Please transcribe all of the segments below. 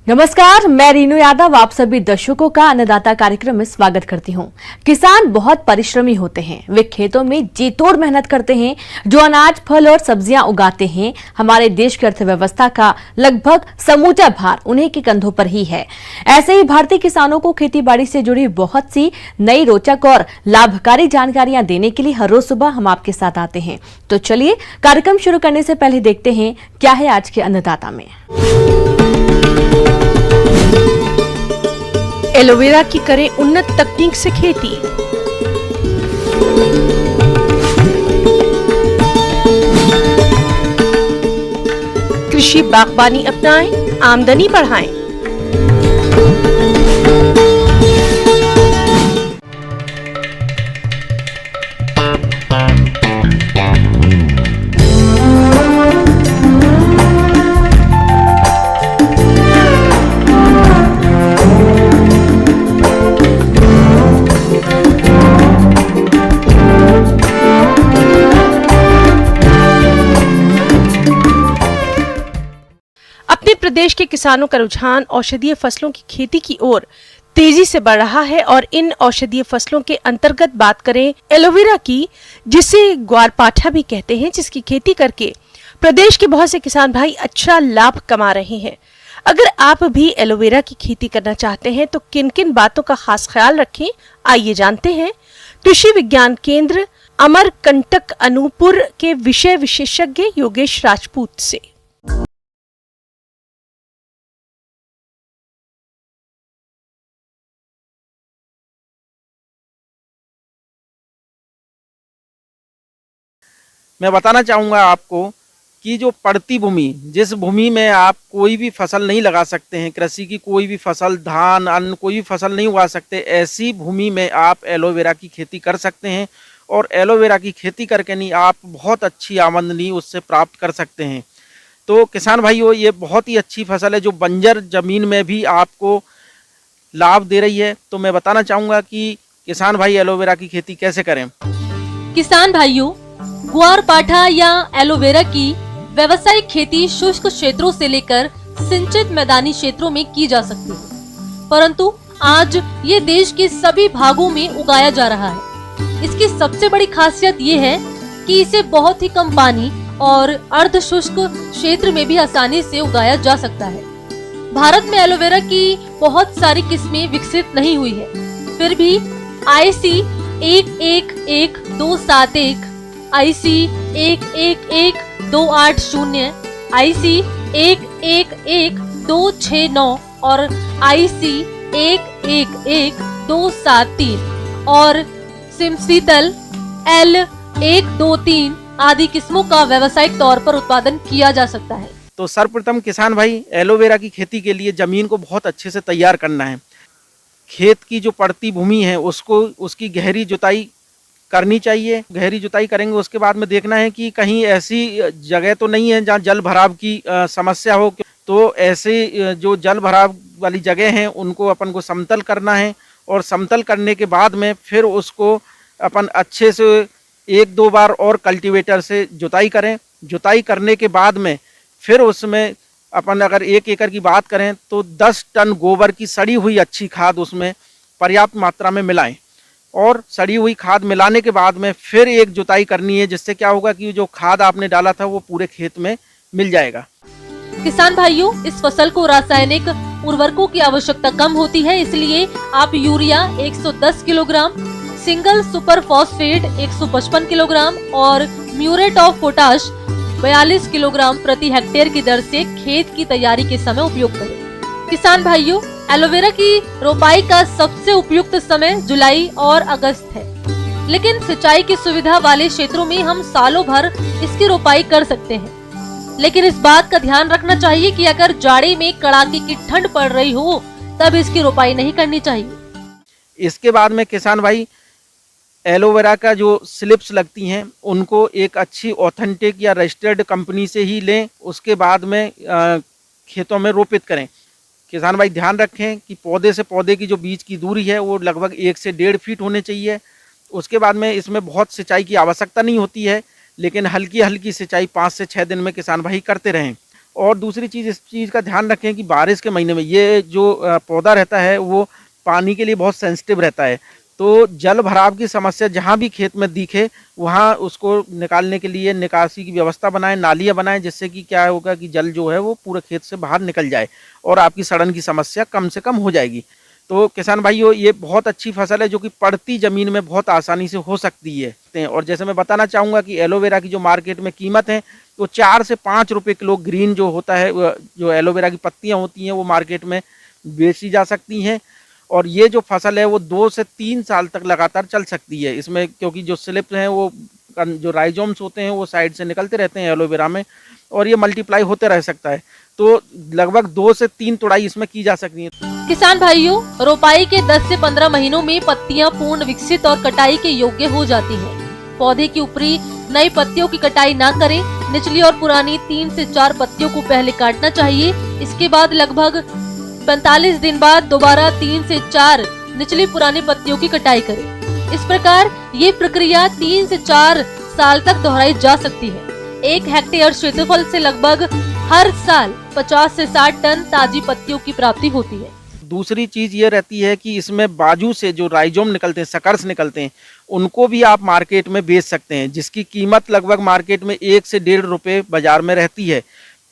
नमस्कार, मैं रीनू यादव आप सभी दर्शकों का अन्नदाता कार्यक्रम में स्वागत करती हूं। किसान बहुत परिश्रमी होते हैं। वे खेतों में जी तोड़ मेहनत करते हैं। जो अनाज, फल और सब्जियां उगाते हैं, हमारे देश की अर्थव्यवस्था का लगभग समूचा भार उन्हीं के कंधों पर ही है। ऐसे ही भारतीय किसानों को खेतीबाड़ी से जुड़ी बहुत सी नई, रोचक और लाभकारी जानकारियां देने के लिए हर रोज सुबह हम आपके साथ आते हैं। तो चलिए कार्यक्रम शुरू करने से पहले देखते हैं क्या है आज के अन्नदाता में। एलोवेरा की करें उन्नत तकनीक से खेती। कृषि बागवानी अपनाएं, आमदनी बढ़ाएं। अपने प्रदेश के किसानों का रुझान औषधीय फसलों की खेती की ओर तेजी से बढ़ रहा है और इन औषधीय फसलों के अंतर्गत बात करें एलोवेरा की, जिसे ग्वारपाठा भी कहते हैं, जिसकी खेती करके प्रदेश के बहुत से किसान भाई अच्छा लाभ कमा रहे हैं। अगर आप भी एलोवेरा की खेती करना चाहते हैं तो किन किन बातों का खास ख्याल रखें, आइए जानते हैं कृषि विज्ञान केंद्र अमरकंटक अनूपपुर के विषय विशेषज्ञ योगेश राजपूत से। मैं बताना चाहूँगा आपको कि जो पड़ती भूमि, जिस भूमि में आप कोई भी फसल नहीं लगा सकते हैं, कृषि की कोई भी फसल, धान, अन्न, कोई भी फसल नहीं उगा सकते, ऐसी भूमि में आप एलोवेरा की खेती कर सकते हैं। और एलोवेरा की खेती करके नहीं आप बहुत अच्छी आमदनी उससे प्राप्त कर सकते हैं। तो किसान भाइयों, ये बहुत ही अच्छी फसल है जो बंजर ज़मीन में भी आपको लाभ दे रही है। तो मैं बताना चाहूँगा कि किसान भाई एलोवेरा की खेती कैसे करें। किसान भाइयों, ग्वारपाठा या एलोवेरा की व्यावसायिक खेती शुष्क क्षेत्रों से लेकर सिंचित मैदानी क्षेत्रों में की जा सकती है, परंतु आज ये देश के सभी भागों में उगाया जा रहा है। इसकी सबसे बड़ी खासियत ये है कि इसे बहुत ही कम पानी और अर्ध शुष्क क्षेत्र में भी आसानी से उगाया जा सकता है। भारत में एलोवेरा की बहुत सारी किस्में विकसित नहीं हुई है, फिर भी IC 111271, IC 111280, IC 111269 और IC 111273 और सिमसीतल L123 आदि किस्मों का व्यावसायिक तौर पर उत्पादन किया जा सकता है। तो सर्वप्रथम किसान भाई एलोवेरा की खेती के लिए जमीन को बहुत अच्छे से तैयार करना है। खेत की जो पड़ती भूमि है उसकी गहरी जुताई करनी चाहिए। गहरी जुताई करेंगे, उसके बाद में देखना है कि कहीं ऐसी जगह तो नहीं है जहाँ जल भराव की समस्या हो। तो ऐसे जो जल भराव वाली जगह हैं उनको अपन को समतल करना है और समतल करने के बाद में फिर उसको अपन अच्छे से 1-2 बार और कल्टीवेटर से जुताई करें। जुताई करने के बाद में फिर उसमें अपन अगर 1 एकड़ की बात करें तो 10 टन गोबर की सड़ी हुई अच्छी खाद उसमें पर्याप्त मात्रा में मिलाएं और सड़ी हुई खाद मिलाने के बाद में फिर एक जुताई करनी है, जिससे क्या होगा कि जो खाद आपने डाला था वो पूरे खेत में मिल जाएगा। किसान भाइयों, इस फसल को रासायनिक उर्वरकों की आवश्यकता कम होती है, इसलिए आप urea 110 kilogram, single super phosphate 155 kilogram और म्यूरेट ऑफ पोटाश 42 किलोग्राम प्रति हेक्टेयर की दर से खेत की तैयारी के समय उपयोग करें। किसान भाइयों, एलोवेरा की रोपाई का सबसे उपयुक्त समय जुलाई और अगस्त है, लेकिन सिंचाई की सुविधा वाले क्षेत्रों में हम सालों भर इसकी रोपाई कर सकते हैं। लेकिन इस बात का ध्यान रखना चाहिए कि अगर जाड़े में कड़ाके की ठंड पड़ रही हो तब इसकी रोपाई नहीं करनी चाहिए। इसके बाद में किसान भाई एलोवेरा का जो स्लिप्स लगती हैं उनको एक अच्छी ऑथेंटिक या रजिस्टर्ड कंपनी से ही लें, उसके बाद में खेतों में रोपित करें। किसान भाई ध्यान रखें कि पौधे से पौधे की जो बीज की दूरी है वो लगभग 1 से 1.5 फीट होने चाहिए। उसके बाद में इसमें बहुत सिंचाई की आवश्यकता नहीं होती है, लेकिन हल्की हल्की सिंचाई 5 से 6 दिन में किसान भाई करते रहें। और दूसरी चीज़, इस चीज़ का ध्यान रखें कि बारिश के महीने में ये जो पौधा रहता है वो पानी के लिए बहुत सेंसिटिव रहता है। तो जल भराव की समस्या जहाँ भी खेत में दिखे वहाँ उसको निकालने के लिए निकासी की व्यवस्था बनाएं, नालियाँ बनाएं, जिससे कि क्या होगा कि जल जो है वो पूरे खेत से बाहर निकल जाए और आपकी सड़न की समस्या कम से कम हो जाएगी। तो किसान भाइयों, ये बहुत अच्छी फसल है जो कि पड़ती ज़मीन में बहुत आसानी से हो सकती है। और जैसे मैं बताना चाहूँगा कि एलोवेरा की जो मार्केट में कीमत है तो 4 से 5 रुपये किलो ग्रीन जो होता है, जो एलोवेरा की पत्तियाँ होती हैं वो मार्केट में बेची जा सकती हैं। और ये जो फसल है वो 2 से 3 साल तक लगातार चल सकती है इसमें, क्योंकि जो स्लिप्स हैं वो जो राइजोम्स होते हैं वो साइड से निकलते रहते हैं एलोवेरा में और ये मल्टीप्लाई होते रह सकता है। तो लगभग 2 से 3 तुड़ाई इसमें की जा सकती है। किसान भाइयों, रोपाई के 10 से 15 महीनों में पत्तियां पूर्ण विकसित और कटाई के योग्य हो जाती हैं। पौधे की ऊपरी नई पत्तियों की कटाई ना करें। निचली और पुरानी 3 से 4 पत्तियों को पहले काटना चाहिए। इसके बाद लगभग 45 दिन बाद दोबारा 3 से 4 निचली पुरानी पत्तियों की कटाई करें। इस प्रकार ये प्रक्रिया 3 से 4 साल तक दोहराई जा सकती है। 1 हेक्टेयर क्षेत्रफल से लगभग हर साल 50 से 60 टन ताजी पत्तियों की प्राप्ति होती है। दूसरी चीज ये रहती है कि इसमें बाजू से जो राइजोम निकलते हैं, सकर्स निकलते हैं, उनको भी आप मार्केट में बेच सकते हैं, जिसकी कीमत लगभग मार्केट में 1 से 1.5 रुपये बाजार में रहती है।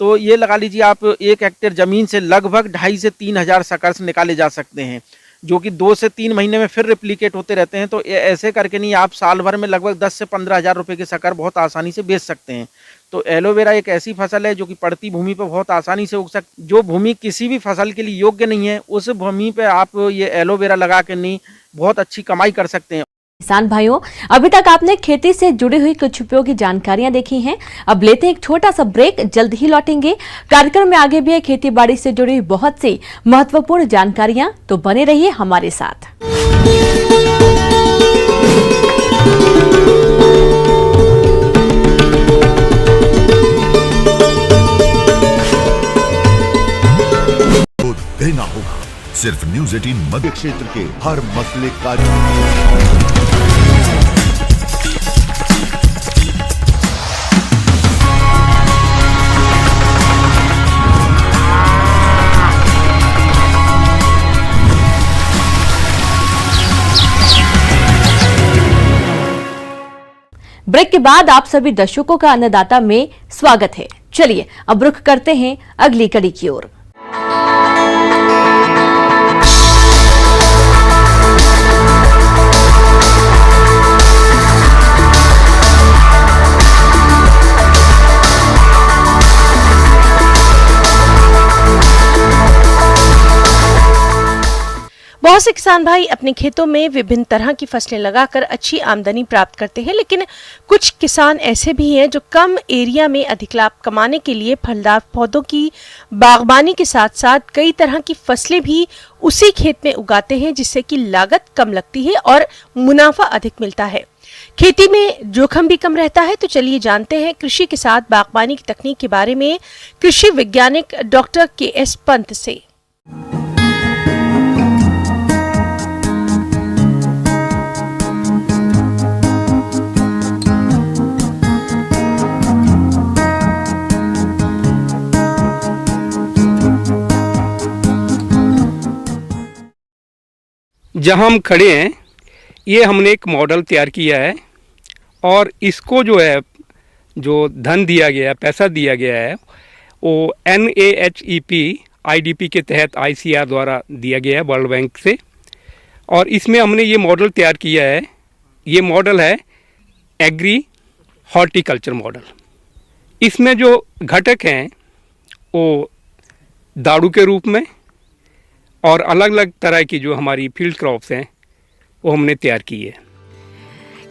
तो ये लगा लीजिए आप 1 हेक्टेयर जमीन से लगभग 2.5 से 3 हज़ार सकर्स निकाले जा सकते हैं, जो कि 2 से 3 महीने में फिर रिप्लिकेट होते रहते हैं। तो ऐसे करके नहीं, आप साल भर में लगभग 10 से 15 हज़ार रुपये के शक्कर बहुत आसानी से बेच सकते हैं। तो एलोवेरा एक ऐसी फसल है जो कि पड़ती भूमि पर बहुत आसानी से उग सकती, जो भूमि किसी भी फसल के लिए योग्य नहीं है उस भूमि पे आप ये एलोवेरा लगा के नहीं बहुत अच्छी कमाई कर सकते हैं। किसान भाइयों, अभी तक आपने खेती से जुड़ी हुई कुछ उपयोगी जानकारियां देखी हैं। अब लेते हैं एक छोटा सा ब्रेक, जल्द ही लौटेंगे। कार्यक्रम में आगे भी है खेती बाड़ी से जुड़ी बहुत सी महत्वपूर्ण जानकारियां, तो बने रहिए हमारे साथ। देना होगा सिर्फ न्यूज़ 18 मध्य क्षेत्र के हर मसले का। ब्रेक के बाद आप सभी दर्शकों का अन्नदाता में स्वागत है। चलिए अब रुख करते हैं अगली कड़ी की ओर। बहुत से किसान भाई अपने खेतों में विभिन्न तरह की फसलें लगाकर अच्छी आमदनी प्राप्त करते हैं, लेकिन कुछ किसान ऐसे भी हैं जो कम एरिया में अधिक लाभ कमाने के लिए फलदार पौधों की बागबानी के साथ साथ कई तरह की फसलें भी उसी खेत में उगाते हैं, जिससे कि लागत कम लगती है और मुनाफा अधिक मिलता है। खेती में जोखिम भी कम रहता है। तो चलिए जानते हैं कृषि के साथ बागबानी की तकनीक के बारे में कृषि वैज्ञानिक डॉक्टर KS पंत से। जहाँ हम खड़े हैं ये हमने एक मॉडल तैयार किया है और इसको जो है जो धन दिया गया है, पैसा दिया गया है, वो NAHEP IDP के तहत ICR द्वारा दिया गया है, वर्ल्ड बैंक से। और इसमें हमने ये मॉडल तैयार किया है। ये मॉडल है एग्री हॉर्टिकल्चर मॉडल। इसमें जो घटक हैं वो दारू के रूप में और अलग अलग तरह की जो हमारी फील्ड क्रॉप्स हैं वो हमने तैयार की है।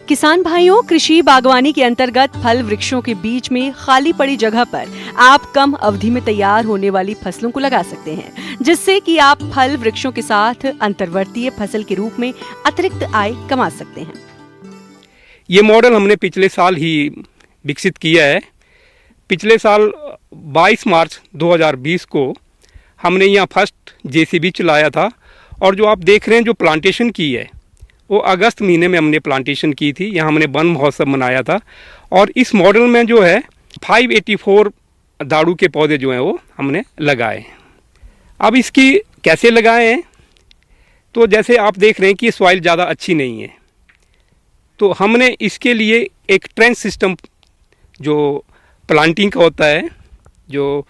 किसान भाइयों, कृषि बागवानी के अंतर्गत फल वृक्षों के बीच में खाली पड़ी जगह पर आप कम अवधि में तैयार होने वाली फसलों को लगा सकते हैं, जिससे कि आप फल वृक्षों के साथ अंतर्वर्तीय फसल के रूप में अतिरिक्त आय कमा सकते हैं। ये मॉडल हमने पिछले साल ही विकसित किया है। पिछले साल 22 मार्च 2020 को हमने यहाँ फर्स्ट JCB चलाया था और जो आप देख रहे हैं जो प्लांटेशन की है वो अगस्त महीने में हमने प्लांटेशन की थी। यहाँ हमने वन महोत्सव मनाया था और इस मॉडल में जो है 584 दाड़ू के पौधे जो हैं वो हमने लगाए। अब इसकी कैसे लगाए हैं, तो जैसे आप देख रहे हैं कि सॉइल ज़्यादा अच्छी नहीं है, तो हमने इसके लिए एक ट्रेंच सिस्टम जो प्लांटिंग का होता है, जो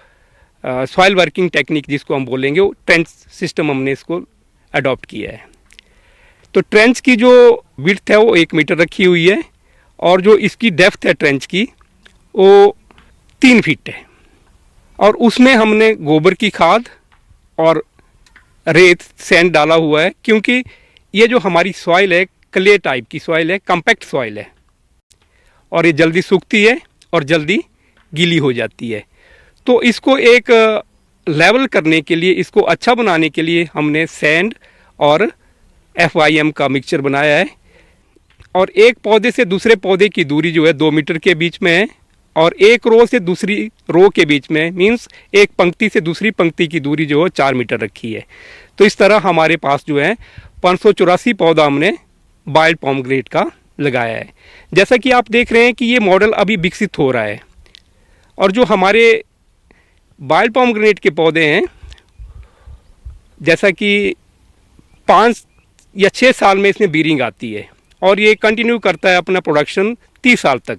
सॉइल वर्किंग टेक्निक जिसको हम बोलेंगे, वो ट्रेंच सिस्टम हमने इसको अडॉप्ट किया है। तो ट्रेंच की जो विड्थ है वो 1 मीटर रखी हुई है और जो इसकी डेप्थ है ट्रेंच की वो 3 फीट है। और उसमें हमने गोबर की खाद और रेत सैंड डाला हुआ है, क्योंकि ये जो हमारी सॉइल है क्ले टाइप की सॉइल है, कॉम्पैक्ट सॉइल है और ये जल्दी सूखती है और जल्दी गीली हो जाती है। तो इसको एक लेवल करने के लिए, इसको अच्छा बनाने के लिए हमने सैंड और FIM का मिक्सचर बनाया है। और एक पौधे से दूसरे पौधे की दूरी जो है 2 मीटर के बीच में है और एक रो से दूसरी रो के बीच में, मीन्स एक पंक्ति से दूसरी पंक्ति की दूरी जो है 4 मीटर रखी है। तो इस तरह हमारे पास जो है 584 पौधा हमने वाइल्ड पॉमग्रेनेट का लगाया है। जैसा कि आप देख रहे हैं कि ये मॉडल अभी विकसित हो रहा है और जो हमारे वाइल्ड पॉमग्रेनेट के पौधे हैं, जैसा कि 5 या 6 साल में इसमें बीरिंग आती है और ये कंटिन्यू करता है अपना प्रोडक्शन 30 साल तक।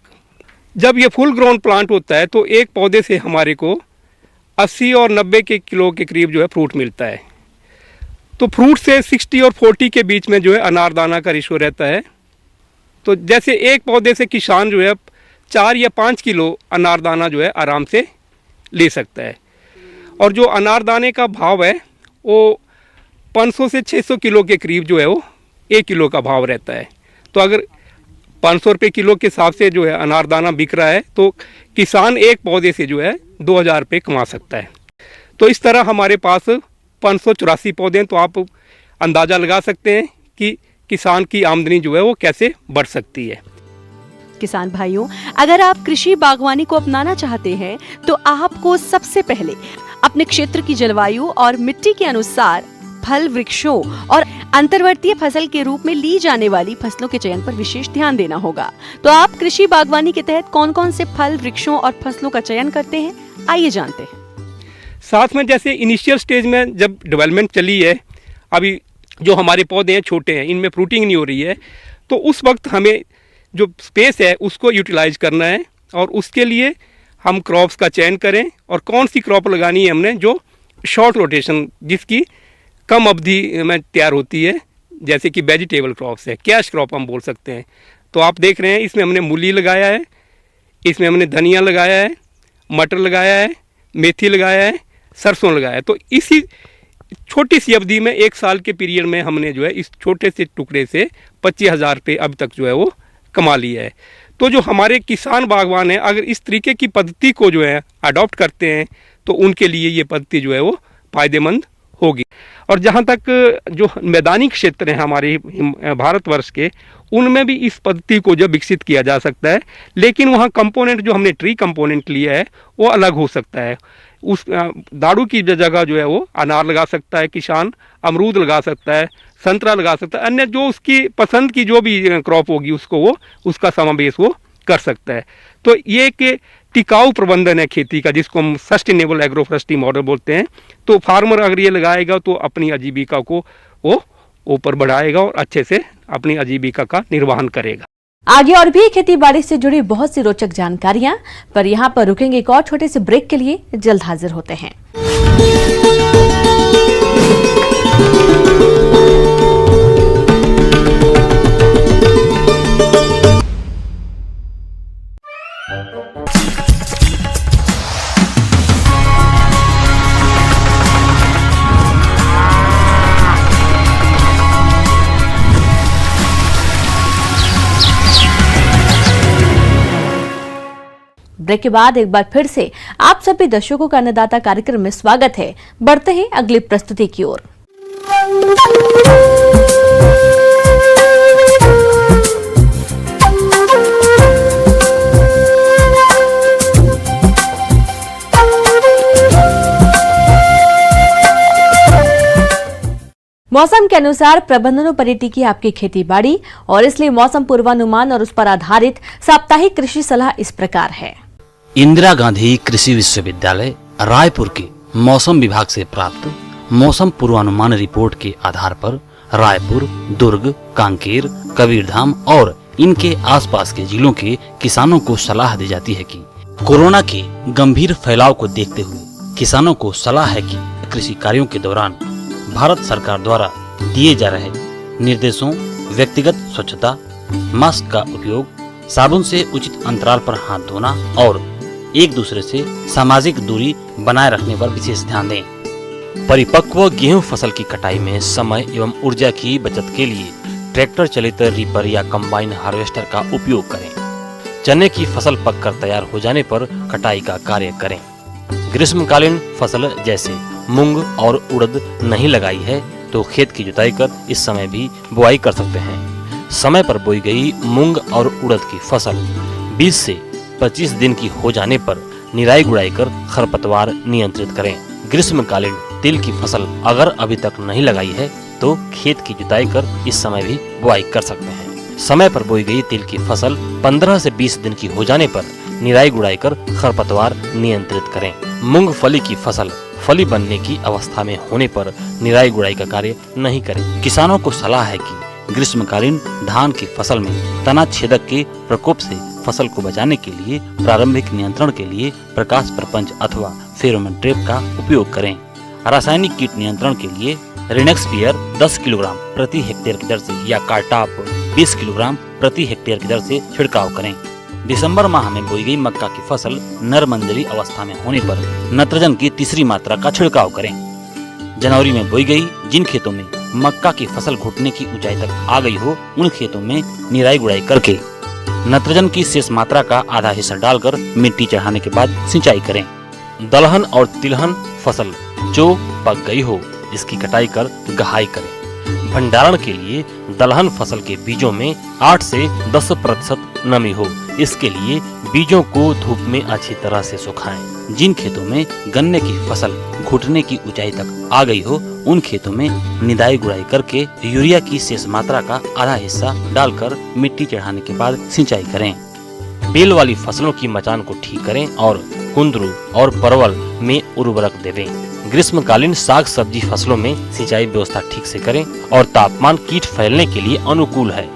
जब ये फुल ग्रोन प्लांट होता है तो एक पौधे से हमारे को 80 और 90 के किलो के करीब जो है फ्रूट मिलता है। तो फ्रूट से 60 और 40 के बीच में जो है अनारदाना का रेशो रहता है। तो जैसे एक पौधे से किसान जो है 4 या 5 किलो अनारदाना जो है आराम से ले सकता है। और जो अनारदाने का भाव है वो 500 से 600 किलो के करीब जो है वो 1 किलो का भाव रहता है। तो अगर 500 रुपये किलो के हिसाब से जो है अनारदाना बिक रहा है तो किसान एक पौधे से जो है 2000 रुपये कमा सकता है। तो इस तरह हमारे पास 584 पौधे हैं। तो आप अंदाज़ा लगा सकते हैं कि किसान की आमदनी जो है वो कैसे बढ़ सकती है। किसान भाइयों, अगर आप कृषि बागवानी को अपनाना चाहते हैं तो आपको सबसे पहले अपने क्षेत्र की जलवायु और मिट्टी के अनुसार फल वृक्षों और अंतर्वर्तीय फसल के रूप में ली जाने वाली फसलों के चयन पर विशेष ध्यान देना होगा। तो आप कृषि बागवानी के तहत कौन कौन से फल वृक्षों और फसलों का चयन करते हैं, आइए जानते हैं। साथ में जैसे इनिशियल स्टेज में जब डेवलपमेंट चली है, अभी जो हमारे पौधे हैं छोटे हैं, इनमें फ्रूटिंग नहीं हो रही है, तो उस वक्त हमें जो स्पेस है उसको यूटिलाइज करना है और उसके लिए हम क्रॉप्स का चयन करें और कौन सी क्रॉप लगानी है हमने जो शॉर्ट रोटेशन जिसकी कम अवधि में तैयार होती है, जैसे कि वेजिटेबल क्रॉप्स है, कैश क्रॉप हम बोल सकते हैं। तो आप देख रहे हैं इसमें हमने मूली लगाया है, इसमें हमने धनिया लगाया है, मटर लगाया है, मेथी लगाया है, सरसों लगाया है। तो इसी छोटी सी अवधि में 1 साल के पीरियड में हमने जो है इस छोटे से टुकड़े से 25,000 रुपये अब तक जो है वो कमा लिया है। तो जो हमारे किसान बागवान हैं, अगर इस तरीके की पद्धति को जो है अडॉप्ट करते हैं तो उनके लिए ये पद्धति जो है वो फ़ायदेमंद होगी। और जहाँ तक जो मैदानी क्षेत्र हैं हमारे भारतवर्ष के, उनमें भी इस पद्धति को जो विकसित किया जा सकता है, लेकिन वहाँ कंपोनेंट जो हमने ट्री कंपोनेंट लिया है वो अलग हो सकता है। उस दाड़ू की जगह जो है वो अनार लगा सकता है किसान, अमरूद लगा सकता है, संतरा लगा सकता है, अन्य जो उसकी पसंद की जो भी क्रॉप होगी उसको वो उसका समावेश वो कर सकता है। तो ये एक टिकाऊ प्रबंधन है खेती का, जिसको हम सस्टेनेबल एग्रोफोरेस्ट्री मॉडल बोलते हैं। तो फार्मर अगर ये लगाएगा तो अपनी आजीविका को वो ऊपर बढ़ाएगा और अच्छे से अपनी आजीविका का निर्वहन करेगा। आगे और भी खेती बाड़ी से जुड़ी बहुत सी रोचक जानकारियां, पर यहाँ पर रुकेंगे एक और छोटे से ब्रेक के लिए। जल्द हाजिर होते हैं। ब्रेक के बाद एक बार फिर से आप सभी दर्शकों का अन्नदाता कार्यक्रम में स्वागत है। बढ़ते हैं अगली प्रस्तुति की ओर। मौसम के अनुसार प्रबंधनों पर टिकी आपकी खेती बाड़ी, और इसलिए मौसम पूर्वानुमान और उस पर आधारित साप्ताहिक कृषि सलाह इस प्रकार है। इंदिरा गांधी कृषि विश्वविद्यालय रायपुर के मौसम विभाग से प्राप्त मौसम पूर्वानुमान रिपोर्ट के आधार पर रायपुर, दुर्ग, कांकेर, कबीरधाम और इनके आसपास के जिलों के किसानों को सलाह दी जाती है कि कोरोना के गंभीर फैलाव को देखते हुए किसानों को सलाह है कि कृषि कार्यों के दौरान भारत सरकार द्वारा दिए जा रहे निर्देशों, व्यक्तिगत स्वच्छता, मास्क का उपयोग, साबुन से उचित अंतराल पर हाथ धोना और एक दूसरे से सामाजिक दूरी बनाए रखने पर विशेष ध्यान दें। परिपक्व गेहूं फसल की कटाई में समय एवं ऊर्जा की बचत के लिए ट्रैक्टर चलित रीपर या कंबाइन हार्वेस्टर का उपयोग करें। चने की फसल पककर तैयार हो जाने पर कटाई का कार्य करें। ग्रीष्मकालीन फसल जैसे मूंग और उड़द नहीं लगाई है तो खेत की जुताई कर इस समय भी बुआई कर सकते हैं। समय पर बोई गई मूंग और उड़द की फसल 20 से 25 दिन की हो जाने पर निराई गुड़ाई कर खरपतवार नियंत्रित करें। ग्रीष्मकालीन तिल की फसल अगर अभी तक नहीं लगाई है तो खेत की जुताई कर इस समय भी बुआई कर सकते हैं। समय पर बोई गई तिल की फसल 15 से 20 दिन की हो जाने पर निराई गुड़ाई कर खरपतवार नियंत्रित करें। मूंगफली की फसल फली बनने की अवस्था में होने पर निराई गुड़ाई का कार्य नहीं करें। किसानों को सलाह है कि ग्रीष्मकालीन धान की फसल में तना छेदक के प्रकोप से फसल को बचाने के लिए प्रारंभिक नियंत्रण के लिए प्रकाश प्रपंच अथवा फेरोमोन ट्रैप का उपयोग करें। रासायनिक कीट नियंत्रण के लिए रिनेक्सपियर 10 किलोग्राम प्रति हेक्टेयर की दर से या कार्टाप 20 किलोग्राम प्रति हेक्टेयर की दर से छिड़काव करें। दिसंबर माह में बोई गई मक्का की फसल नरमंजरी अवस्था में होने पर नत्रजन की तीसरी मात्रा का छिड़काव करें। जनवरी में बोई गई जिन खेतों में मक्का की फसल घुटने की ऊंचाई तक आ गई हो उन खेतों में निराई गुड़ाई करके नत्रजन की शेष मात्रा का आधा हिस्सा डालकर मिट्टी चढ़ाने के बाद सिंचाई करें। दलहन और तिलहन फसल जो पक गई हो इसकी कटाई कर गहाई करें। भंडारण के लिए दलहन फसल के बीजों में 8 से 10% नमी हो, इसके लिए बीजों को धूप में अच्छी तरह से सुखाएं। जिन खेतों में गन्ने की फसल घुटने की ऊंचाई तक आ गई हो उन खेतों में निदाई गुड़ाई करके यूरिया की शेष मात्रा का आधा हिस्सा डालकर मिट्टी चढ़ाने के बाद सिंचाई करें। बेल वाली फसलों की मचान को ठीक करें और कुंदरू और परवल में उर्वरक देवें। ग्रीष्मकालीन साग सब्जी फसलों में सिंचाई व्यवस्था ठीक से करें और तापमान कीट फैलने के लिए अनुकूल है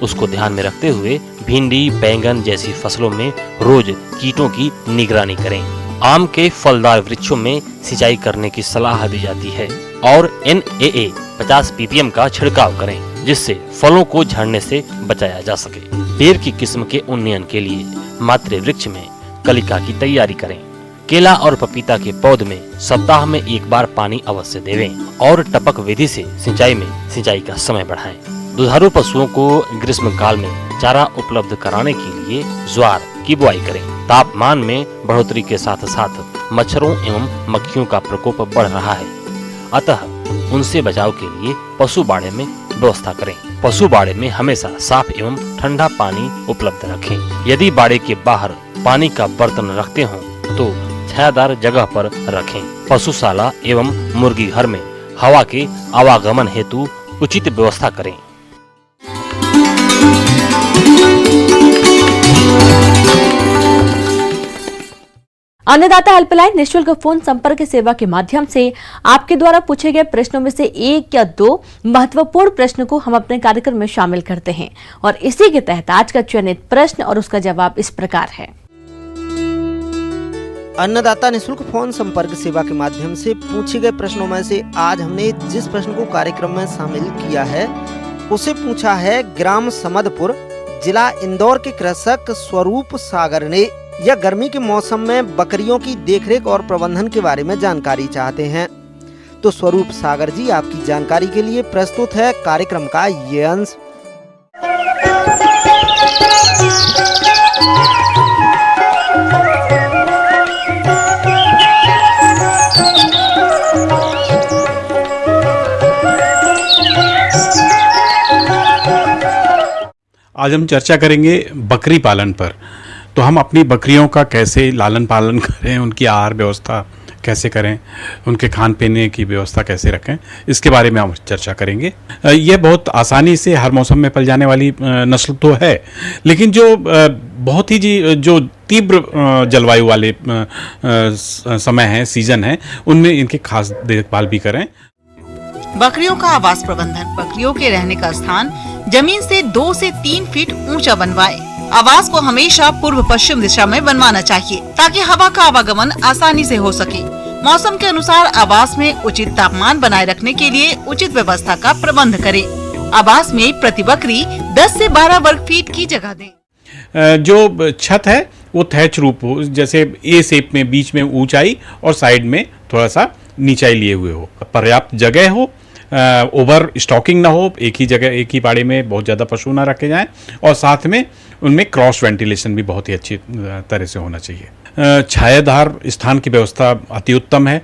उसको ध्यान में रखते हुए भिंडी, बैंगन जैसी फसलों में रोज कीटों की निगरानी करें। आम के फलदार वृक्षों में सिंचाई करने की सलाह दी जाती है और NAA 50 ppm का छिड़काव करें जिससे फलों को झड़ने से बचाया जा सके। पेड़ की किस्म के उन्नयन के लिए मातृ वृक्ष में कलिका की तैयारी करें। केला और पपीता के पौध में सप्ताह में एक बार पानी अवश्य देवें और टपक विधि से सिंचाई का समय बढ़ाएं। दुधारू पशुओं को ग्रीष्म काल में चारा उपलब्ध कराने के लिए ज्वार की बुआई करें। तापमान में बढ़ोतरी के साथ साथ मच्छरों एवं मक्खियों का प्रकोप बढ़ रहा है, अतः उनसे बचाव के लिए पशु बाड़े में व्यवस्था करें। पशु बाड़े में हमेशा साफ एवं ठंडा पानी उपलब्ध रखें। यदि बाड़े के बाहर पानी का बर्तन रखते हों तो छायादार जगह पर रखें। पशुशाला एवं मुर्गी घर में हवा के आवागमन हेतु उचित व्यवस्था करें। अन्नदाता हेल्पलाइन निःशुल्क फोन संपर्क सेवा के माध्यम से आपके द्वारा पूछे गए प्रश्नों में से एक या दो महत्वपूर्ण प्रश्न को हम अपने कार्यक्रम में शामिल करते हैं और इसी के तहत आज का चयनित प्रश्न और उसका जवाब इस प्रकार है। अन्नदाता निःशुल्क फोन संपर्क सेवा के माध्यम से पूछे गए प्रश्नों में से आज हमने जिस प्रश्न को कार्यक्रम में शामिल किया है उसे पूछा है ग्राम समदपुर, जिला इंदौर के कृषक स्वरूप सागर ने। यह गर्मी के मौसम में बकरियों की देखरेख और प्रबंधन के बारे में जानकारी चाहते हैं। तो स्वरूप सागर जी, आपकी जानकारी के लिए प्रस्तुत है कार्यक्रम का ये अंश। आज हम चर्चा करेंगे बकरी पालन पर। तो हम अपनी बकरियों का कैसे लालन पालन करें, उनकी आहार व्यवस्था कैसे करें, उनके खान पीने की व्यवस्था कैसे रखें, इसके बारे में हम चर्चा करेंगे। ये बहुत आसानी से हर मौसम में पल जाने वाली नस्ल तो है, लेकिन जो बहुत ही जो तीव्र जलवायु वाले समय है, सीजन है, उनमें इनकी खास देखभाल भी करें। बकरियों का आवास प्रबंधन। बकरियों के रहने का स्थान जमीन से 2 से 3 फीट ऊंचा बनवाएं। आवास को हमेशा पूर्व पश्चिम दिशा में बनवाना चाहिए ताकि हवा का आवागमन आसानी से हो सके। मौसम के अनुसार आवास में उचित तापमान बनाए रखने के लिए उचित व्यवस्था का प्रबंध करें। आवास में प्रति बकरी 10 से 12 वर्ग फीट की जगह दें। जो छत है वो थैच रूप हो, जैसे ए शेप में, बीच में ऊंचाई और साइड में थोड़ा सा नीचाई लिए हुए हो। पर्याप्त जगह हो, ओवर स्टॉकिंग ना हो, एक ही जगह एक ही बाड़े में बहुत ज़्यादा पशु ना रखे जाएं, और साथ में उनमें क्रॉस वेंटिलेशन भी बहुत ही अच्छी तरह से होना चाहिए। छायादार स्थान की व्यवस्था अति उत्तम है,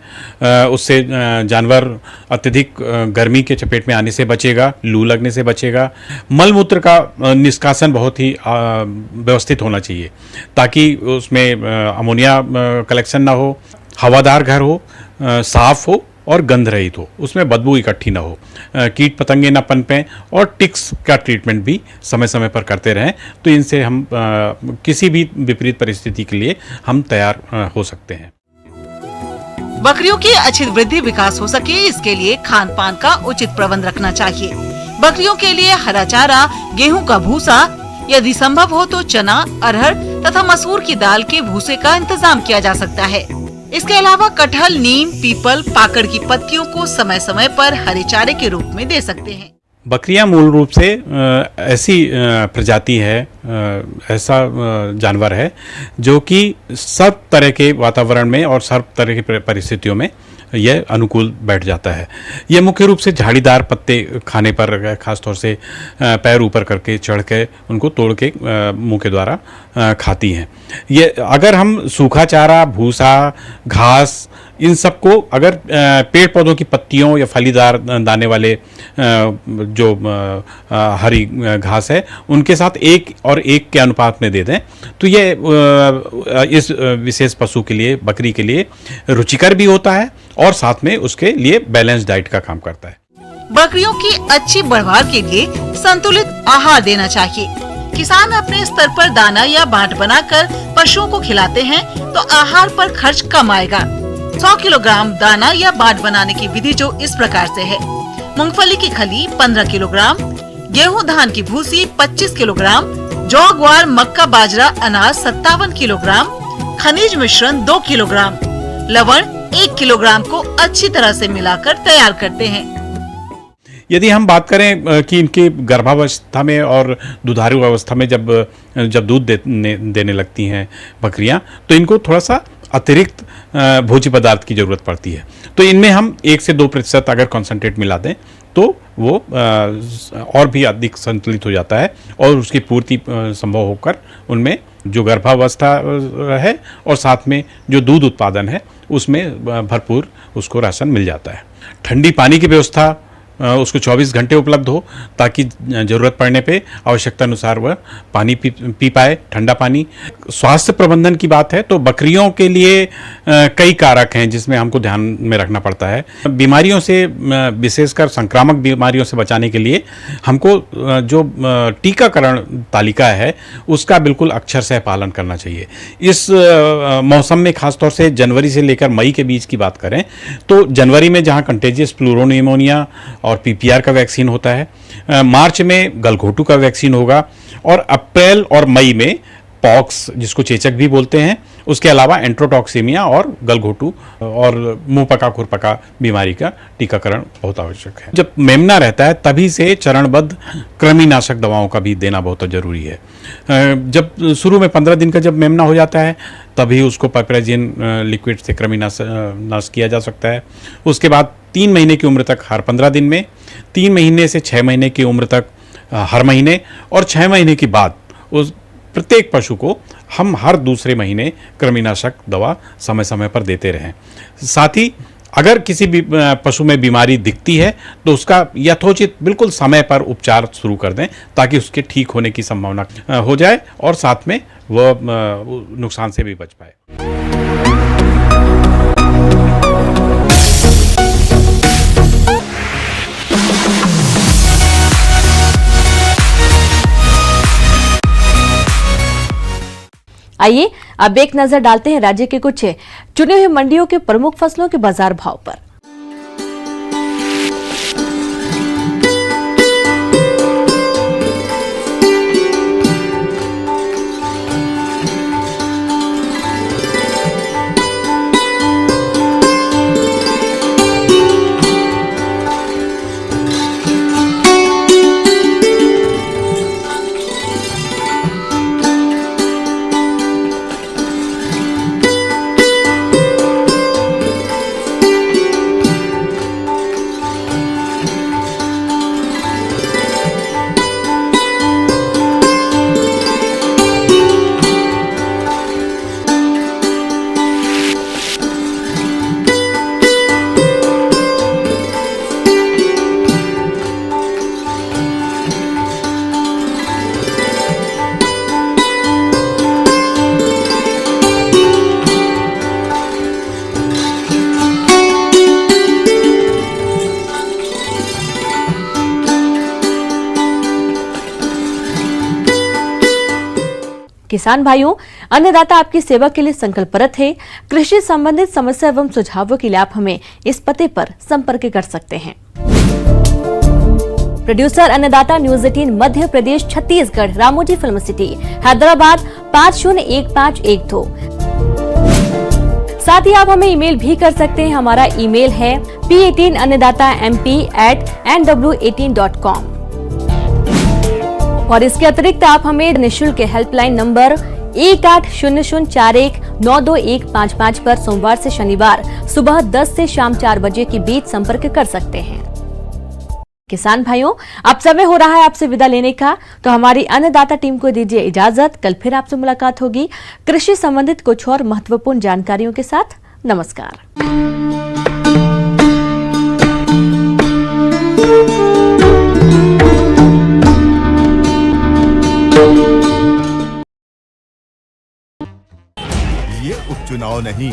उससे जानवर अत्यधिक गर्मी के चपेट में आने से बचेगा, लू लगने से बचेगा। मल मूत्र का निष्कासन बहुत ही व्यवस्थित होना चाहिए ताकि उसमें अमोनिया कलेक्शन ना हो, हवादार घर हो, साफ हो और गंध रहित हो, उसमें बदबू इकट्ठी ना हो, कीट पतंगे ना पनपें, और टिक्स का ट्रीटमेंट भी समय समय पर करते रहें। तो इनसे हम किसी भी विपरीत परिस्थिति के लिए हम तैयार हो सकते हैं। बकरियों की अच्छी वृद्धि विकास हो सके, इसके लिए खान पान का उचित प्रबंध रखना चाहिए। बकरियों के लिए हरा चारा, गेहूं का भूसा, यदि संभव हो तो चना, अरहर तथा मसूर की दाल के भूसे का इंतजाम किया जा सकता है। इसके अलावा कटहल, नीम, पीपल, पाकड़ की पत्तियों को समय समय पर हरे चारे के रूप में दे सकते हैं। बकरियां मूल रूप से ऐसी प्रजाति है, ऐसा जानवर है जो कि सब तरह के वातावरण में और सब तरह की परिस्थितियों में यह अनुकूल बैठ जाता है। यह मुख्य रूप से झाड़ीदार पत्ते खाने पर, खासतौर से पैर ऊपर करके चढ़ के उनको तोड़ के मुंह के द्वारा खाती हैं। ये अगर हम सूखा चारा, भूसा, घास, इन सबको अगर पेड़ पौधों की पत्तियों या फलीदार दाने वाले जो हरी घास है उनके साथ 1 और 1 के अनुपात में दे दें तो ये इस विशेष पशु के लिए, बकरी के लिए रुचिकर भी होता है और साथ में उसके लिए बैलेंस डाइट का काम करता है। बकरियों की अच्छी बढ़वार के लिए संतुलित आहार देना चाहिए। किसान अपने स्तर पर दाना या बाट बनाकर पशुओं को खिलाते हैं तो आहार पर खर्च कम आएगा। 100 किलोग्राम दाना या बाट बनाने की विधि जो इस प्रकार से है: मूंगफली की खली 15 किलोग्राम, गेहूं धान की भूसी 25 किलोग्राम, जौ ग्वार मक्का बाजरा अनाज 57 किलोग्राम, खनिज मिश्रण 2 किलोग्राम, लवण 1 किलोग्राम को अच्छी तरह से मिलाकर तैयार करते हैं। यदि हम बात करें कि इनके गर्भावस्था में और दुधारू अवस्था में जब दूध देने लगती हैं बकरियां, तो इनको थोड़ा सा अतिरिक्त भोज्य पदार्थ की जरूरत पड़ती है। तो इनमें हम 1 से 2% अगर कॉन्सेंट्रेट मिला दें तो वो और भी अधिक संतुलित हो जाता है और उसकी पूर्ति संभव होकर उनमें जो गर्भावस्था है और साथ में जो दूध उत्पादन है उसमें भरपूर उसको राशन मिल जाता है। ठंडी पानी की व्यवस्था उसको 24 घंटे उपलब्ध हो ताकि ज़रूरत पड़ने पे आवश्यकता अनुसार वह पानी पी पाए, ठंडा पानी। स्वास्थ्य प्रबंधन की बात है तो बकरियों के लिए कई कारक हैं जिसमें हमको ध्यान में रखना पड़ता है। बीमारियों से, विशेषकर संक्रामक बीमारियों से बचाने के लिए हमको जो टीकाकरण तालिका है उसका बिल्कुल अक्षरशः पालन करना चाहिए। इस मौसम में खासतौर से जनवरी से लेकर मई के बीच की बात करें तो जनवरी में जहाँ कंटेजियस प्लूरोनिमोनिया और पीपीआर का वैक्सीन होता है, मार्च में गलघोटू का वैक्सीन होगा और अप्रैल और मई में पॉक्स जिसको चेचक भी बोलते हैं, उसके अलावा एंट्रोटॉक्सीमिया और गलघोटू और मुंह पका खुरपका बीमारी का टीकाकरण बहुत आवश्यक है। जब मेमना रहता है तभी से चरणबद्ध कृमिनाशक दवाओं का भी देना बहुत जरूरी है। जब शुरू में 15 दिन का जब मेमना हो जाता है तभी उसको पाइपराजिन लिक्विड से कृमिनाश किया जा सकता है। उसके बाद 3 महीने की उम्र तक हर 15 दिन में, 3 महीने से 6 महीने की उम्र तक हर महीने और 6 महीने के बाद उस प्रत्येक पशु को हम हर दूसरे महीने कृमिनाशक दवा समय समय पर देते रहें। साथ ही अगर किसी भी पशु में बीमारी दिखती है तो उसका यथोचित बिल्कुल समय पर उपचार शुरू कर दें ताकि उसके ठीक होने की संभावना हो जाए और साथ में वह नुकसान से भी बच पाए। आइए अब एक नजर डालते हैं राज्य के कुछ चुने हुए मंडियों के प्रमुख फसलों के बाजार भाव पर। किसान भाइयों, अन्नदाता आपकी सेवा के लिए संकल्परत है। कृषि संबंधित समस्या एवं सुझावों के लिए आप हमें इस पते पर संपर्क कर सकते हैं। प्रोड्यूसर अन्नदाता news 18 Madhya Pradesh Chhattisgarh, Ramoji film city, Hyderabad 501512। साथ ही आप हमें ईमेल भी कर सकते हैं। हमारा ईमेल है p18annadatamp@nw18.com। और इसके अतिरिक्त आप हमें निःशुल्क हेल्पलाइन नंबर 180041922155 पर सोमवार से शनिवार सुबह 10 से शाम 4 बजे के बीच संपर्क कर सकते हैं। किसान भाइयों, अब समय हो रहा है आपसे विदा लेने का, तो हमारी अन्नदाता टीम को दीजिए इजाजत। कल फिर आपसे मुलाकात होगी कृषि संबंधित कुछ और महत्वपूर्ण जानकारियों के साथ। नमस्कार। ये उपचुनाव नहीं,